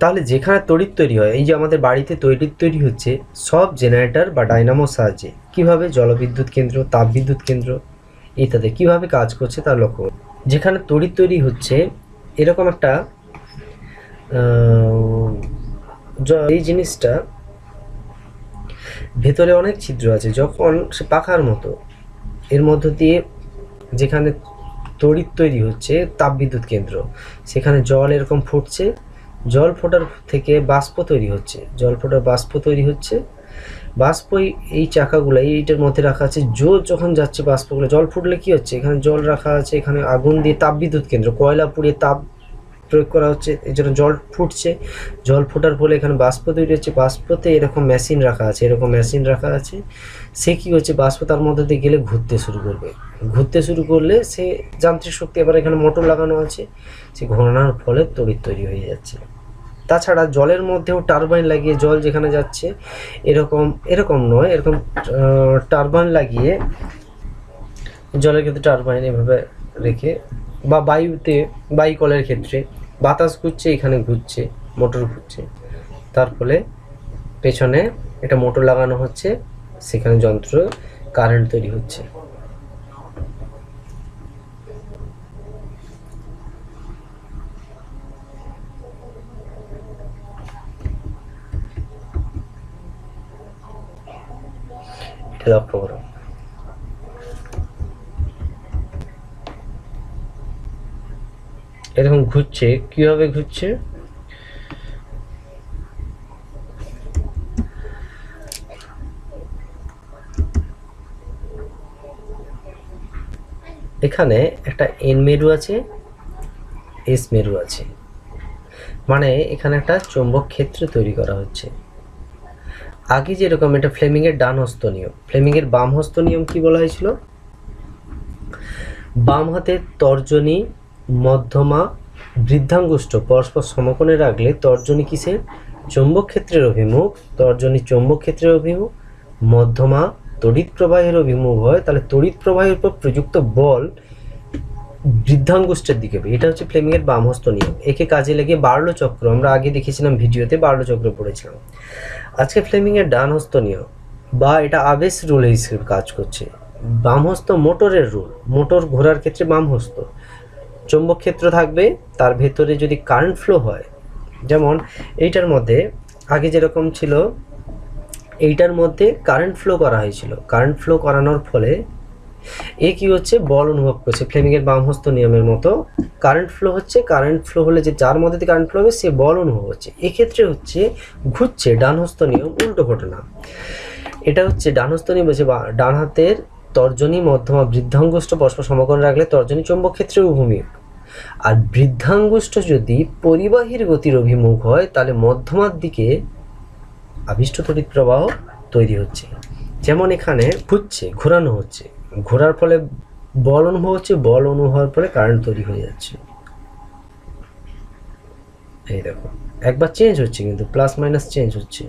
তাহলে যেখানে তড়িৎ তৈরি হয়, এই যে আমাদের বাড়িতে তৈরি হচ্ছে, সব জেনারেটর বা ডায়নামোর সাহায্যে। কিভাবে? জলবিদ্যুৎ কেন্দ্র, তাপবিদ্যুৎ কেন্দ্র ইত্যাদি কিভাবে কাজ করছে তার লক্ষ্য। যেখানে তড়িৎ তৈরি হচ্ছে, এরকম একটা এই জিনিসটা ভেতরে অনেক ছিদ্র আছে, যখন সে পাখার মতো, এর মধ্য দিয়ে যেখানে তড়িৎ তৈরি হচ্ছে, তাপবিদ্যুৎ কেন্দ্র, সেখানে জল এরকম ফুটছে, জল ফোটার থেকে বাষ্প তৈরি হচ্ছে, বাষ্প এই চাকাগুলো এইটার মধ্যে রাখা আছে। যখন যাচ্ছে বাষ্পগুলো, জল ফুটলে কি হচ্ছে, এখানে জল রাখা আছে, এখানে আগুন দিয়ে তাপবিদ্যুৎ কেন্দ্র, কয়লা পুড়িয়ে তাপ প্রয়োগ করা হচ্ছে, এই জন্য জল ফুটছে, জল ফোটার ফলে এখানে বাষ্প তৈরি হচ্ছে। বাষ্পতে এরকম মেশিন রাখা আছে, সে কি হচ্ছে, বাষ্প তার মধ্যে দিয়ে গেলে ঘুরতে শুরু করলে সে যান্ত্রিক শক্তি, এবার এখানে মোটর লাগানো আছে, সে ঘোরানোর ফলে তড়িৎ তৈরি হয়ে যাচ্ছে। তাছাড়া জলের মধ্যেও টারবাইন লাগিয়ে, জল যেখানে যাচ্ছে, এরকম টারবাইন লাগিয়ে, জলের ক্ষেত্রে টারবাইন এভাবে রেখে, বা বায়ু কলের ক্ষেত্রে বাতাস ঘুরছে, এখানে ঘুরছে, মোটর ঘুরছে, তার ফলে পেছনে একটা মোটর লাগানো হচ্ছে, সেখানে যন্ত্র কারেন্ট তৈরি হচ্ছে। লক্ষ্য করো, এরকম ঘুরছে। কিভাবে ঘুরছে? এখানে একটা এন মেরু আছে, এস মেরু আছে, মানে এখানে একটা চৌম্বক ক্ষেত্র তৈরি করা হচ্ছে। আগে যেরকম এটা ফ্লেমিংয়ের ডান হস্ত নিয়ম, ফ্লেমিংয়ের বাম হস্ত নিয়ম কি বলা হয়েছিল? বাম হাতের তর্জনী, মধ্যমা, বৃদ্ধাঙ্গুষ্ঠ পরস্পর সমকোণে রাখলে তর্জনী কিসের? চৌম্বক ক্ষেত্রের অভিমুখ, মধ্যমা তড়িৎ প্রবাহের অভিমুখ হয়, তাহলে তড়িৎ প্রবাহের উপর প্রযুক্ত বল বৃদ্ধাঙ্গুষ্ঠের দিকে। এটা হচ্ছে ফ্লেমিংয়ের বাম হস্ত নিয়ম। একে কাজে লেগে বার্লো চক্র, আমরা আগে দেখেছিলাম ভিডিওতে, বার্লো চক্র পড়েছিলাম। আজকে ফ্লেমিংয়ের ডান হস্ত নিয়ম, বা এটা আবেশ রুল হিসেবে কাজ করছে। বামহস্ত মোটরের রুল, মোটর ঘোরার ক্ষেত্রে বামহস্ত, চৌম্বক ক্ষেত্র থাকবে, তার ভেতরে যদি কারেন্ট ফ্লো হয়, যেমন এইটার মধ্যে আগে যেরকম ছিল, এইটার মধ্যে কারেন্ট ফ্লো করা হয়েছিল, কারেন্ট ফ্লো করানোর ফলে এ কি হচ্ছে, বল অনুভব করছে, ফ্লেমিংয়ের বামহস্ত নিয়মের মতো কারেন্ট ফ্লো হচ্ছে, কারেন্ট ফ্লো হলে যে যার মধ্যে কারেন্ট ফ্লো হবে সে বল অনুভব হচ্ছে, এক্ষেত্রে হচ্ছে ঘুরছে ডানহস্ত নিয়ম, উল্টো ঘটনা। এটা হচ্ছে ডানহস্ত নিয়ম হচ্ছে ডান হাতের তর্জনী মধ্যমা বৃদ্ধাঙ্গুষ্ঠ পরস্পর সমকোণে রাখলে তর্জনী চৌম্বক ক্ষেত্রের অভিমুখ, আর বৃদ্ধাঙ্গুষ্ঠ যদি পরিবাহীর গতির অভিমুখ হয় তাহলে মধ্যমার দিকে আবিষ্ট তড়িৎ প্রবাহ তৈরি হচ্ছে। যেমন এখানে ঘুরছে, ঘোরানো হচ্ছে, ঘোরার ফলে বল অনুভব হচ্ছে, বল অনুভব হওয়ার ফলে কারেন্ট তৈরি হয়ে যাচ্ছে। এই দেখো একবার চেঞ্জ হচ্ছে, কিন্তু প্লাস মাইনাস চেঞ্জ হচ্ছে।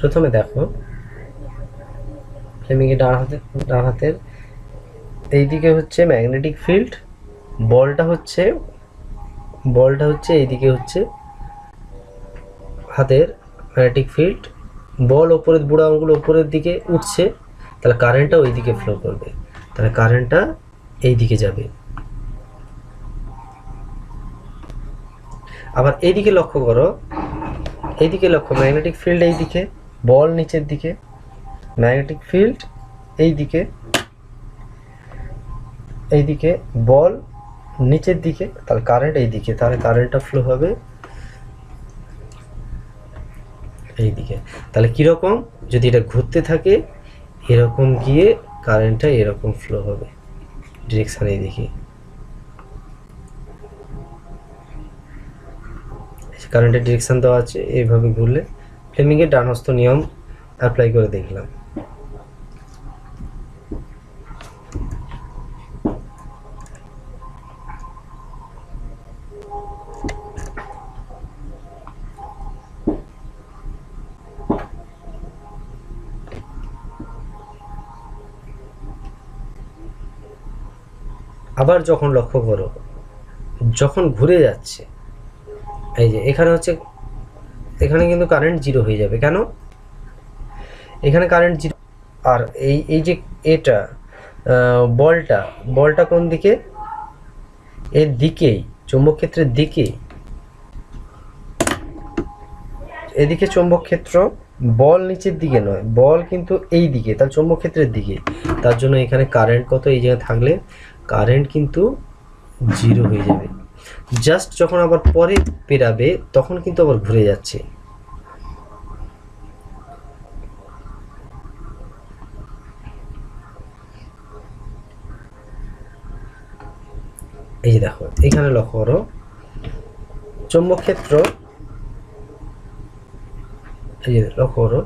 প্রথমে দেখো ফ্লেমিংয়ের ডান হাতের এইদিকে হচ্ছে ম্যাগনেটিক ফিল্ড, বলটা হচ্ছে এইদিকে হচ্ছে হাতের ম্যাগনেটিক ফিল্ড, বল ওপরের বুড়ো আঙুল ওপরের দিকে উঠছে, তাহলে কারেন্টটা ওই দিকে ফ্লো করবে, তাহলে কারেন্টটা এই দিকে যাবে। আবার এইদিকে লক্ষ্য করো, এইদিকে লক্ষ্য, ম্যাগনেটিক ফিল্ড এই দিকে, বল নিচের দিকে, ম্যাগনেটিক ফিল্ড এইদিকে, এইদিকে বল নিচের দিকে, তাহলে কারেন্ট এইদিকে, তাহলে কারেন্টটা ফ্লো হবে এইদিকে। তাহলে কীরকম, যদি এটা ঘুরতে থাকে এরকম গিয়ে কারেন্টটা এরকম ফ্লো হবে, ডিরেকশান এইদিকে, কারেন্টের ডিরেকশান দেওয়া আছে, এইভাবে ঘুরলে ফ্লেমিংয়ের ডানহস্ত নিয়ম অ্যাপ্লাই করে দেখলাম। আবার যখন লক্ষ্য করো, যখন ঘুরে যাচ্ছে, এই যে এখানে হচ্ছে, এখানে কিন্তু কারেন্ট জিরো হয়ে যাবে, কেন, এখানে কারেন্ট জিরো, আর এই যে এটা বলটা কোন দিকে, এর দিকেই, চৌম্বক ক্ষেত্রের দিকে, এদিকে চৌম্বক ক্ষেত্র, বল নিচের দিকে নয়, বল কিন্তু এই দিকে, তার চৌম্বক ক্ষেত্রের দিকে, তার জন্য এখানে কারেন্ট কত, এই জায়গায় থাকলে কারেন্ট কিন্তু জিরো হয়ে যাবে। জাস্ট যখন আবার পরে পেরাবে তখন কিন্তু আবার ঘুরে যাচ্ছে। এই যে দেখো এখানে লক্ষ্য করো, চৌম্বক ক্ষেত্র, এই যে লক্ষ্য করো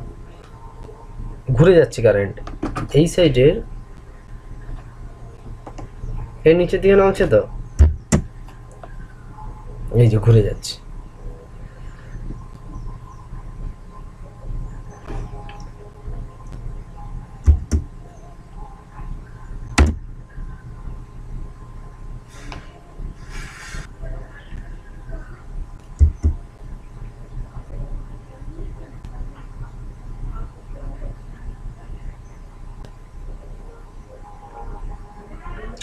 ঘুরে যাচ্ছে কারেন্ট, এই সাইডের এর নিচের দিকে নামছে, তো এই যে ঘুরে যাচ্ছে।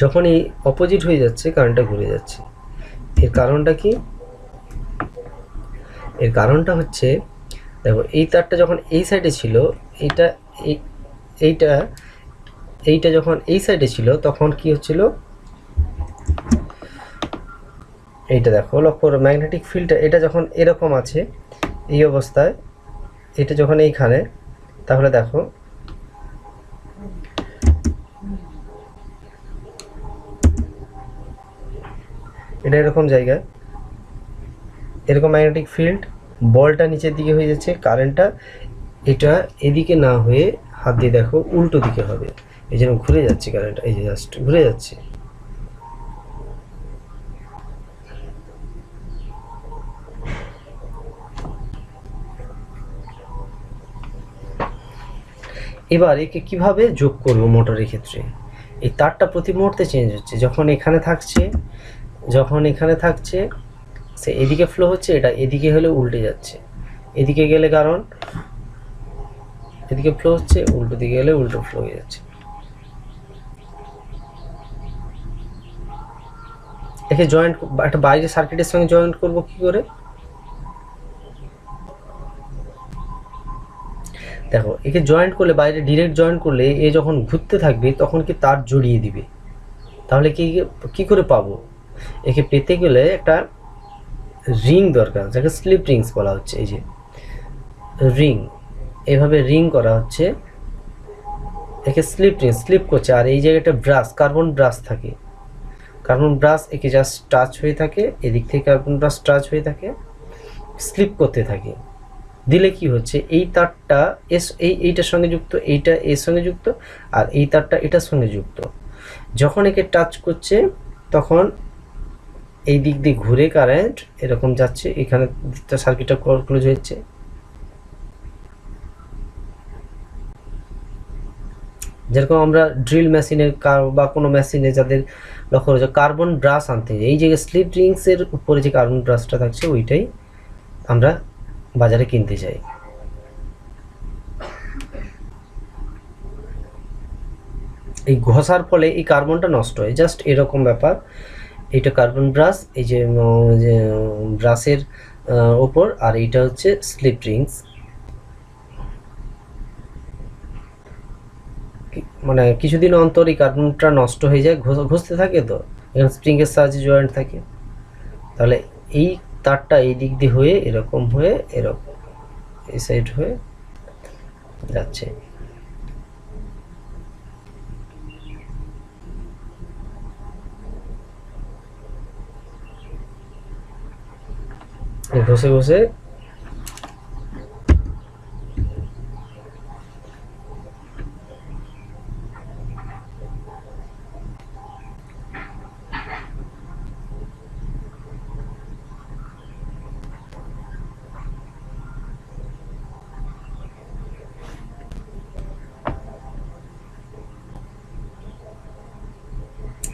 যখন এই অপোজিট হয়ে যাচ্ছে কারেন্টটা ঘুরে যাচ্ছে, এর কারণটা কি, এর কারণটা হচ্ছে দেখো এই তারটা যখন এই সাইডে ছিল, এইটা এইটা এইটা যখন এই সাইডে ছিল তখন কি হচ্ছিল, এইটা দেখো লক্ষ্য করো, ম্যাগনেটিক ফিল্ডটা এটা যখন এরকম আছে এই অবস্থায়, এটা যখন এইখানে, তাহলে দেখো এটা এরকম জায়গায়, এরকম ম্যাগনেটিক ফিল্ড, বলটা নিচের দিকে হয়ে যাচ্ছে, কারেন্টটা এটা এদিকে না হয়ে হাত দিয়ে দেখো উল্টো দিকে হবে, এই জন্য ঘুরে যাচ্ছে কারেন্ট, এই যে জাস্ট ঘুরে যাচ্ছে। এবার একে কিভাবে যোগ করব মোটরের ক্ষেত্রে? এই তারটা প্রতি মুহূর্তে চেঞ্জ হচ্ছে, যখন এখানে থাকছে সে এদিকে ফ্লো হচ্ছে, এটা এদিকে হলে উল্টে যাচ্ছে, এদিকে গেলে কারণ এদিকে ফ্লো হচ্ছে, উল্টো দিকে গেলে উল্টো ফ্লো হয়ে যাচ্ছে। একে জয়েন্ট একটা বাইরে সার্কিটের সঙ্গে জয়েন্ট করব কি করে? দেখো একে জয়েন্ট করলে, বাইরে ডিরেক্ট জয়েন্ট করলে এ যখন ঘুরতে থাকবে তখন কি তার জড়িয়ে দিবে, তাহলে কি করে পাবো? একে পেতে গেলে একটা রিং দরকার, যাকে স্লিপ রিংস বলা হচ্ছে। এই যে রিং, এভাবে রিং করা হচ্ছে, একে স্লিপ করছে। আর এই জায়গাটা ব্রাশ, কার্বন ব্রাশ থাকে, কার্বন ব্রাশ একে জাস্ট টাচ হয়ে থাকে, এদিক থেকে কার্বন ব্রাশ টাচ হয়ে থাকে, স্লিপ করতে থাকে। দিলে কি হচ্ছে, এই তারটা এইটার সঙ্গে যুক্ত, এইটা এর সঙ্গে যুক্ত, আর এই তারটা এটার সঙ্গে যুক্ত। যখন একে টাচ করছে তখন এই দিক দিয়ে ঘুরে কারেন্ট এরকম যাচ্ছে, এখানে সার্কিটটা ক্লোজ হচ্ছে। যেরকম আমরা ড্রিল মেশিনে বা কোনো মেশিনে যাদের লক্ষ্য করেছে কার্বন ব্রাশ আনতে, এই যে স্লিপ রিংসের উপরে যে কার্বন ব্রাশটা থাকছে ওইটাই আমরা বাজারে কিনতে চাই। এই ঘষার ফলে এই কার্বনটা নষ্ট হয়, জাস্ট এরকম ব্যাপার। এইটা কার্বন ব্রাশ, এই যে ব্রাশের ওপর, আর এইটা হচ্ছে স্লিপ রিংস। মানে কিছুদিন অন্তর এই কার্বনটা নষ্ট হয়ে যায়, ঘষতে থাকে, তো এখানে স্প্রিংয়ের সাহায্যে জয়েন্ট থাকে। তাহলে এই তারটা এই দিক দিয়ে হয়ে এরকম হয়ে এরকম এই সাইড হয়ে যাচ্ছে। ঘষে ঘষে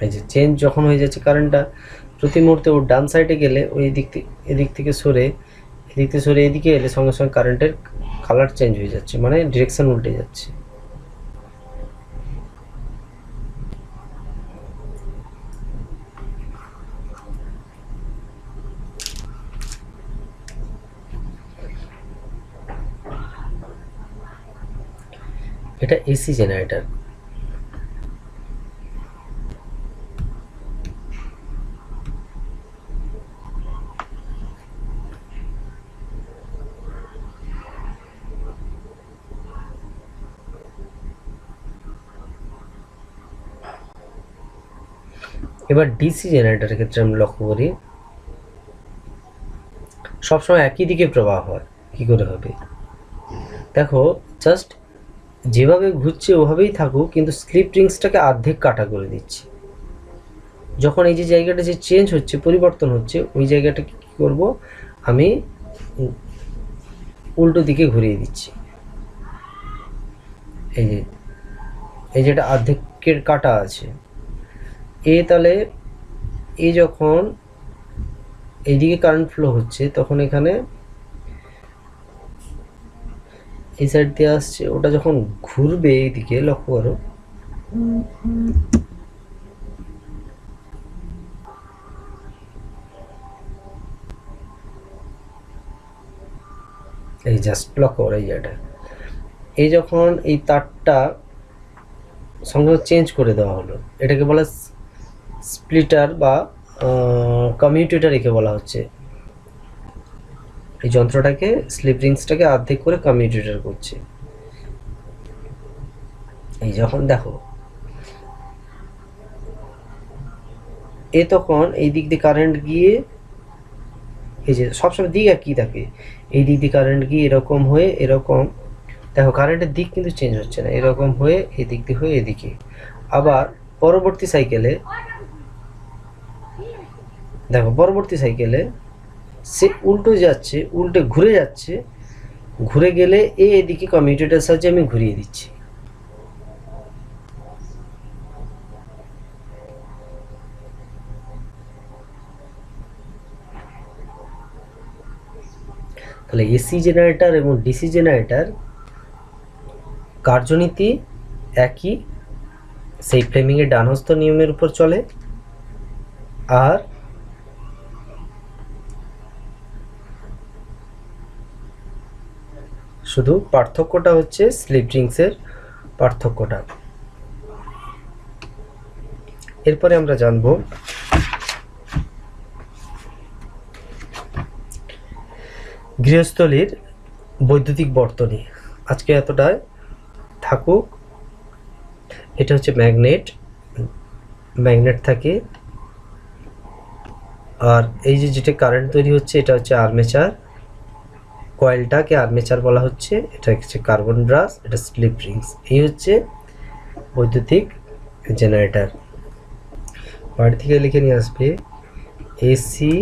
এই যে চেঞ্জ যখন হয়ে যাচ্ছে কারেন্টটা প্রতি মুহূর্তে, ওর ডান সাইডে গেলে ওই এদিক থেকে সরে এদিকে এলে সঙ্গে সঙ্গে কারেন্টের কালার চেঞ্জ হয়ে যাচ্ছে, মানে ডিরেকশন উল্টে যাচ্ছে। এটা এসি জেনারেটর। এবার ডিসি জেনারেটরের ক্ষেত্রে আমরা লক্ষ্য করি সবসময় একই দিকে প্রবাহ হয়, কি করে হবে? দেখো জাস্ট যেভাবে ঘুরছে ওভাবেই থাকুক, কিন্তু স্লিপ রিংসটাকে অর্ধেক কাটা করে দিচ্ছি। যখন এই যে জায়গাটা যে চেঞ্জ হচ্ছে, পরিবর্তন হচ্ছে, ওই জায়গাটাকে কী করব, আমি উল্টো দিকে ঘুরিয়ে দিচ্ছি। এই যেটা অর্ধেকের কাটা আছে, তাহলে যখন এইদিকে কারেন্ট ফ্লো হচ্ছে তখন এখানে এই সাইড দিয়ে আসছে, ওটা যখন ঘুরবে এইদিকে, লক্ষ্য করো এই জাস্ট লক্ষ্য করো এই জায়গাটা, এই যখন এই তারটা সঙ্গে চেঞ্জ করে দেওয়া হলো, এটাকে বলা স্প্লিটার বা কমিউটেটর একে বলা হচ্ছে। এই যন্ত্রটাকে স্লিপ রিংসটাকে অর্ধেক করে কমিউটেটর করছে। এই যখন দেখো তখন এই দিক দিয়ে কারেন্ট গিয়ে, এই যে সবসময় দিক একই থাকে, এই দিক দিয়ে কারেন্ট গিয়ে এরকম হয়ে এরকম, দেখো কারেন্টের দিক কিন্তু চেঞ্জ হচ্ছে না, এরকম হয়ে এদিক দিয়ে হয়ে এদিকে। আবার পরবর্তী সাইকেলে দেখো, পরবর্তী সাইকেলে সে উল্টো যাচ্ছে, উল্টে ঘুরে যাচ্ছে, ঘুরে গেলে এদিকে কমিউটেটর সাহায্যে আমি ঘুরিয়ে দিচ্ছি। তাহলে এসি জেনারেটর এবং ডিসি জেনারেটর কার্যনীতি একই, সেই ফ্লেমিংয়ের ডানহস্ত নিয়মের উপর চলে। আর শুধু পার্থক্যটা হচ্ছে স্লিপ রিংসের পার্থক্যটা। এরপরে আমরা জানব গৃহস্থলীর বৈদ্যুতিক বর্তনী। আজকে এতটাই থাকুক। এটা হচ্ছে ম্যাগনেট, ম্যাগনেট থাকে। আর এই যে যেটা কারেন্ট তৈরি হচ্ছে এটা হচ্ছে আর্মেচার, কয়েলটাকে আর্মেচার বলা হচ্ছে। এটা হচ্ছে কার্বন ব্রাশ, এটা স্লিপ রিংস। এই হচ্ছে বৈদ্যুতিক জেনারেটর। বাড়ি থেকে লিখে নিয়ে আসবে এসি,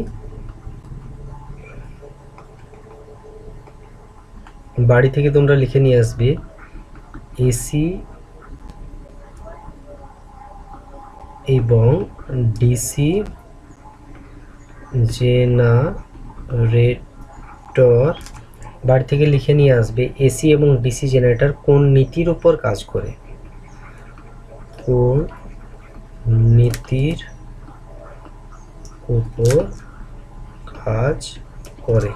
বাড়ি থেকে তোমরা লিখে নিয়ে আসবে এসি এবং ডিসি জেনারেটর। বাড়ি থেকে লিখে নিয়ে আসবে এসি এবং ডিসি জেনারেটর কোন নীতির উপর কাজ করে, কোন নীতির উপর কাজ করে।